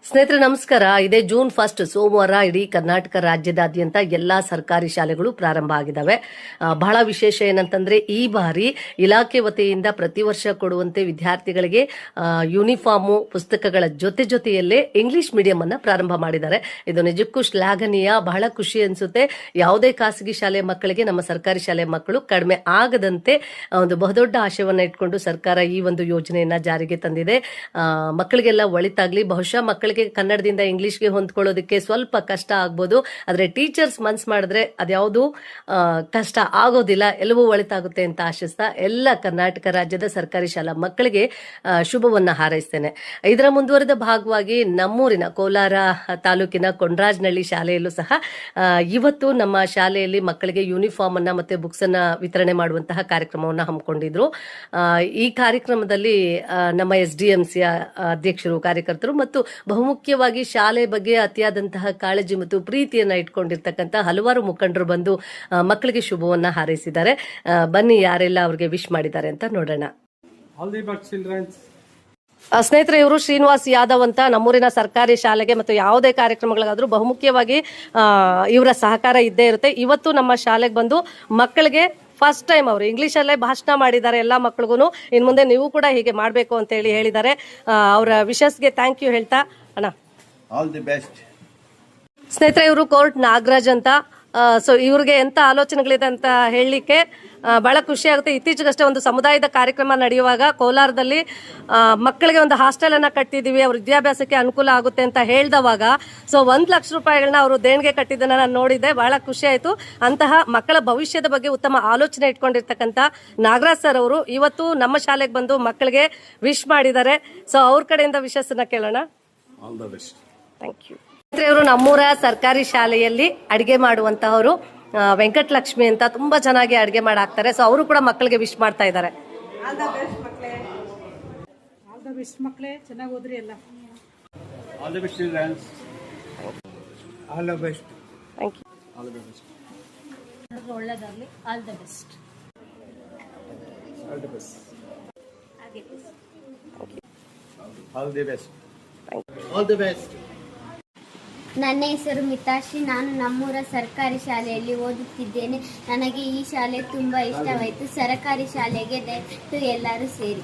ಸ್ನೇಹಿತರೆ ನಮಸ್ಕಾರ. ಇದೇ ಜೂನ್ 1 ಸೋಮವಾರ ಇಡೀ ಕರ್ನಾಟಕ ರಾಜ್ಯದಾದ್ಯಂತ ಎಲ್ಲಾ ಸರ್ಕಾರಿ ಶಾಲೆಗಳು ಪ್ರಾರಂಭ ಆಗಿದ್ದಾವೆ. ಬಹಳ ವಿಶೇಷ ಏನಂತಂದ್ರೆ ಈ ಬಾರಿ ಇಲಾಖೆ ವತಿಯಿಂದ ಪ್ರತಿ ವರ್ಷ ಕೊಡುವಂತೆ ವಿದ್ಯಾರ್ಥಿಗಳಿಗೆ ಯೂನಿಫಾರ್ಮು ಪುಸ್ತಕಗಳ ಜೊತೆಯಲ್ಲೇ ಇಂಗ್ಲಿಷ್ ಮೀಡಿಯಂ ಅನ್ನ ಪ್ರಾರಂಭ ಮಾಡಿದ್ದಾರೆ. ಇದು ನಿಜಕ್ಕೂ ಶ್ಲಾಘನೀಯ, ಬಹಳ ಖುಷಿ ಅನ್ಸುತ್ತೆ. ಯಾವುದೇ ಖಾಸಗಿ ಶಾಲೆ ಮಕ್ಕಳಿಗೆ ನಮ್ಮ ಸರ್ಕಾರಿ ಶಾಲೆ ಮಕ್ಕಳು ಕಡಿಮೆ ಆಗದಂತೆ ಒಂದು ಬಹುದೊಡ್ಡ ಆಶಯವನ್ನ ಇಟ್ಕೊಂಡು ಸರ್ಕಾರ ಈ ಒಂದು ಯೋಜನೆಯನ್ನ ಜಾರಿಗೆ ತಂದಿದೆ. ಮಕ್ಕಳಿಗೆಲ್ಲ ಒಳಿತಾಗ್ಲಿ. ಬಹುಶಃ ಮಕ್ಕಳಿಗೆ ಕನ್ನಡದಿಂದ ಇಂಗ್ಲಿಷ್ಗೆ ಹೊಂದ್ಕೊಳ್ಳೋದಕ್ಕೆ ಸ್ವಲ್ಪ ಕಷ್ಟ ಆಗ್ಬೋದು, ಆದ್ರೆ ಟೀಚರ್ಸ್ ಮನ್ಸ್ ಮಾಡಿದ್ರೆ ಅದ್ಯಾವುದು ಕಷ್ಟ ಆಗೋದಿಲ್ಲ, ಎಲ್ಲವೂ ಒಳಿತಾಗುತ್ತೆ ಅಂತ ಆಶಿಸ್ತಾ ಎಲ್ಲ ಕರ್ನಾಟಕ ರಾಜ್ಯದ ಸರ್ಕಾರಿ ಶಾಲಾ ಮಕ್ಕಳಿಗೆ ಶುಭವನ್ನ ಹಾರೈಸ್ತೇನೆ. ಇದರ ಮುಂದುವರೆದ ಭಾಗವಾಗಿ ನಮ್ಮೂರಿನ ಕೋಲಾರ ತಾಲೂಕಿನ ಕೊಂಡ್ರಾಜನಹಳ್ಳಿ ಶಾಲೆಯಲ್ಲೂ ಸಹ ಇವತ್ತು ನಮ್ಮ ಶಾಲೆಯಲ್ಲಿ ಮಕ್ಕಳಿಗೆ ಯೂನಿಫಾರ್ಮ್ ಅನ್ನ ಮತ್ತೆ ಬುಕ್ಸ್ ಅನ್ನ ವಿತರಣೆ ಮಾಡುವಂತಹ ಕಾರ್ಯಕ್ರಮವನ್ನ ಹಮ್ಮಿಕೊಂಡಿದ್ರು. ಈ ಕಾರ್ಯಕ್ರಮದಲ್ಲಿ ನಮ್ಮ SDMC ಅಧ್ಯಕ್ಷರು, ಕಾರ್ಯಕರ್ತರು ಮತ್ತು ಬಹುಮುಖ್ಯವಾಗಿ ಶಾಲೆ ಬಗ್ಗೆ ಅತಿಯಾದಂತಹ ಕಾಳಜಿ ಮತ್ತು ಪ್ರೀತಿಯನ್ನ ಇಟ್ಕೊಂಡಿರ್ತಕ್ಕಂಥ ಹಲವಾರು ಮುಖಂಡರು ಬಂದು ಮಕ್ಕಳಿಗೆ ಶುಭವನ್ನ ಹಾರೈಸಿದ್ದಾರೆ. ಬನ್ನಿ ಯಾರೆಲ್ಲ ಅವ್ರಿಗೆ ವಿಶ್ ಮಾಡಿದ್ದಾರೆ ಅಂತ ನೋಡೋಣ. ಸ್ನೇಹಿತರೆ, ಇವರು ಶ್ರೀನಿವಾಸ್ ಯಾದವ್ ಅಂತ ನಮ್ಮೂರಿನ ಸರ್ಕಾರಿ ಶಾಲೆಗೆ ಮತ್ತು ಯಾವುದೇ ಕಾರ್ಯಕ್ರಮಗಳಿಗಾದ್ರೂ ಬಹುಮುಖ್ಯವಾಗಿ ಇವರ ಸಹಕಾರ ಇದ್ದೇ ಇರುತ್ತೆ. ಇವತ್ತು ನಮ್ಮ ಶಾಲೆಗೆ ಬಂದು ಮಕ್ಕಳಿಗೆ ಫಸ್ಟ್ ಟೈಮ್ ಅವರು ಇಂಗ್ಲಿಷಲ್ಲೇ ಭಾಷಣ ಮಾಡಿದ್ದಾರೆ ಎಲ್ಲ ಮಕ್ಕಳಿಗೂ. ಇನ್ನು ಮುಂದೆ ನೀವು ಕೂಡ ಹೀಗೆ ಮಾಡಬೇಕು ಅಂತ ಹೇಳಿದ್ದಾರೆ. ಅವರ ವಿಶಸ್ಗೆ ಥ್ಯಾಂಕ್ ಯು ಹೇಳ್ತಾ ಅಣ್ಣ ಆಲ್ ದಿ ಬೆಸ್ಟ್. ಸ್ನೇಹಿತರೆ, ಇವರು ಕೋರ್ಟ್ ನಾಗರಾಜ್ ಅಂತ. ಸೊ ಇವ್ರಿಗೆ ಎಂತ ಆಲೋಚನೆಗಳಿದೆ ಅಂತ ಹೇಳಲಿಕ್ಕೆ ಬಹಳ ಖುಷಿ ಆಗುತ್ತೆ. ಇತ್ತೀಚೆಗಷ್ಟೇ ಒಂದು ಸಮುದಾಯದ ಕಾರ್ಯಕ್ರಮ ನಡೆಯುವಾಗ ಕೋಲಾರದಲ್ಲಿ ಮಕ್ಕಳಿಗೆ ಒಂದು ಹಾಸ್ಟೆಲ್ ಅನ್ನ ಕಟ್ಟಿದೀವಿ, ಅವ್ರ ವಿದ್ಯಾಭ್ಯಾಸಕ್ಕೆ ಅನುಕೂಲ ಆಗುತ್ತೆ ಅಂತ ಹೇಳ್ದವಾಗ ಸೊ 1 ಲಕ್ಷ ರೂಪಾಯಿಗಳನ್ನ ಅವರು ದೇಣಿಗೆ ಕಟ್ಟಿದ್ದನ್ನ ನಾನು ನೋಡಿದ್ದೆ, ಬಹಳ ಖುಷಿ ಆಯ್ತು. ಅಂತಹ ಮಕ್ಕಳ ಭವಿಷ್ಯದ ಬಗ್ಗೆ ಉತ್ತಮ ಆಲೋಚನೆ ಇಟ್ಕೊಂಡಿರ್ತಕ್ಕಂಥ ನಾಗರಾಜ್ ಸರ್ ಅವರು ಇವತ್ತು ನಮ್ಮ ಶಾಲೆಗೆ ಬಂದು ಮಕ್ಕಳಿಗೆ ವಿಶ್ ಮಾಡಿದ್ದಾರೆ. ಸೊ ಅವ್ರ ಕಡೆಯಿಂದ ವಿಶಸ್ಸನ್ನ ಕೇಳೋಣ. All the best. Thank you. ಇವರು ನಮ್ಮೂರ ಸರ್ಕಾರಿ ಶಾಲೆಯಲ್ಲಿ ಅಡಿಗೆ ಮಾಡುವಂತಹವರು ವೆಂಕಟಲಕ್ಷ್ಮಿ ಅಂತ, ತುಂಬಾ ಚೆನ್ನಾಗಿ ಅಡಿಗೆ ಮಾಡಾಕ್ತಾರೆ. ಸೊ ಅವರು ಕೂಡ ಮಕ್ಕಳಿಗೆ ವಿಶ್ ಮಾಡ್ತಾ ಇದ್ದಾರೆ. ಆಲ್ ದ ಬೆಸ್ಟ್ ಮಕ್ಕಳೇ, ಚೆನ್ನಾಗಿ ಓದ್ರಿ ಎಲ್ಲ. All the best childrens. All the best. Thank you. All the best. ಒಳ್ಳೆದಾಗಲಿ. All the best. All the best. All the best. All the best. ನನ್ನ ಹೆಸರು ಮಿತಾಶ್ರೀ. ನಾನು ನಮ್ಮೂರ ಸರ್ಕಾರಿ ಶಾಲೆಯಲ್ಲಿ ಓದುತ್ತಿದ್ದೇನೆ. ನನಗೆ ಈ ಶಾಲೆ ತುಂಬ ಇಷ್ಟವಾಯಿತು. ಸರ್ಕಾರಿ ಶಾಲೆಗೆ ದಯವಿಟ್ಟು ಎಲ್ಲರೂ ಸೇರಿ.